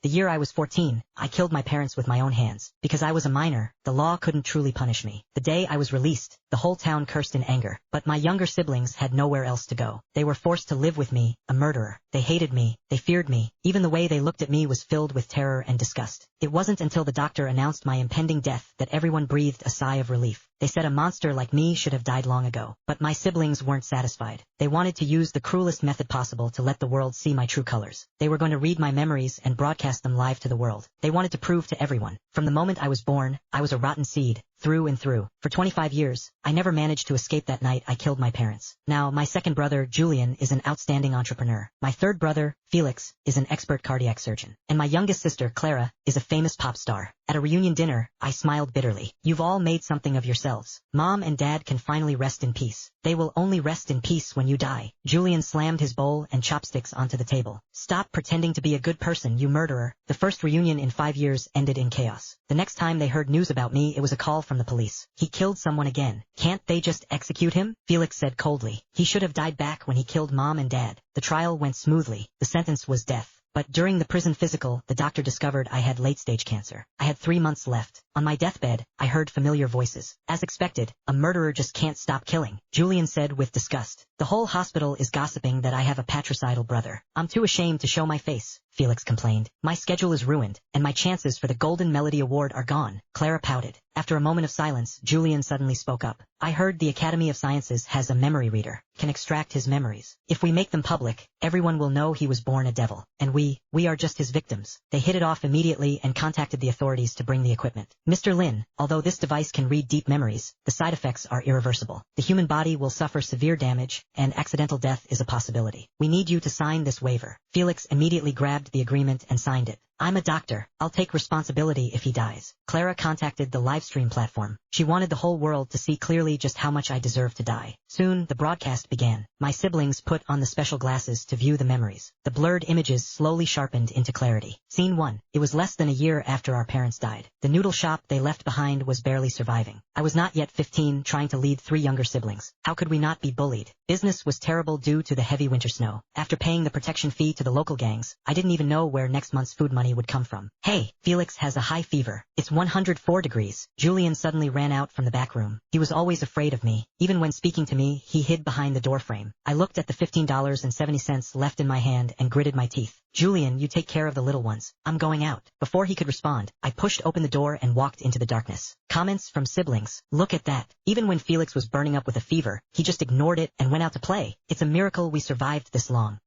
The year I was 14, I killed my parents with my own hands. Because I was a minor, the law couldn't truly punish me. The day I was released, the whole town cursed in anger. But my younger siblings had nowhere else to go. They were forced to live with me, a murderer. They hated me, they feared me. Even the way they looked at me was filled with terror and disgust. It wasn't until the doctor announced my impending death that everyone breathed a sigh of relief. They said a monster like me should have died long ago. But my siblings weren't satisfied. They wanted to use the cruelest method possible to let the world see my true colors. They were going to read my memories and broadcast them live to the world. They wanted to prove to everyone. From the moment I was born, I was a rotten seed, through and through. For 25 years, I never managed to escape that night I killed my parents. Now, my second brother, Julian, is an outstanding entrepreneur. My third brother, Felix, is an expert cardiac surgeon. And my youngest sister, Clara, is a famous pop star. At a reunion dinner, I smiled bitterly. You've all made something of yourselves. Mom and Dad can finally rest in peace. They will only rest in peace when you die. Julian slammed his bowl and chopsticks onto the table. Stop pretending to be a good person, you murderer. The first reunion in 5 years ended in chaos. The next time they heard news about me, it was a call from the police. He killed someone again. Can't they just execute him? Felix said coldly. He should have died back when he killed Mom and Dad. The trial went smoothly. The sentence was death. But during the prison physical, the doctor discovered I had late-stage cancer. I had 3 months left. On my deathbed, I heard familiar voices. As expected, a murderer just can't stop killing, Julian said with disgust. The whole hospital is gossiping that I have a patricidal brother. I'm too ashamed to show my face, Felix complained. My schedule is ruined, and my chances for the Golden Melody Award are gone. Clara pouted. After a moment of silence, Julian suddenly spoke up. I heard the Academy of Sciences has a memory reader, can extract his memories. If we make them public, everyone will know he was born a devil, and we are just his victims. They hit it off immediately and contacted the authorities to bring the equipment. Mr. Lin, although this device can read deep memories, the side effects are irreversible. The human body will suffer severe damage, and accidental death is a possibility. We need you to sign this waiver. Felix immediately grabbed the agreement and signed it. I'm a doctor. I'll take responsibility if he dies. Clara contacted the livestream platform. She wanted the whole world to see clearly just how much I deserve to die. Soon, the broadcast began. My siblings put on the special glasses to view the memories. The blurred images slowly sharpened into clarity. Scene 1. It was less than a year after our parents died. The noodle shop they left behind was barely surviving. I was not yet 15, trying to lead 3 younger siblings. How could we not be bullied? Business was terrible due to the heavy winter snow. After paying the protection fee to the local gangs, I didn't even know where next month's food money would come from. Hey, Felix has a high fever. It's 104 degrees. Julian suddenly ran out from the back room. He was always afraid of me. Even when speaking to me, he hid behind the doorframe. I looked at the $15.70 left in my hand and gritted my teeth. Julian, you take care of the little ones. I'm going out. Before he could respond, I pushed open the door and walked into the darkness. Comments from siblings. Look at that. Even when Felix was burning up with a fever, he just ignored it and went out to play. It's a miracle we survived this long.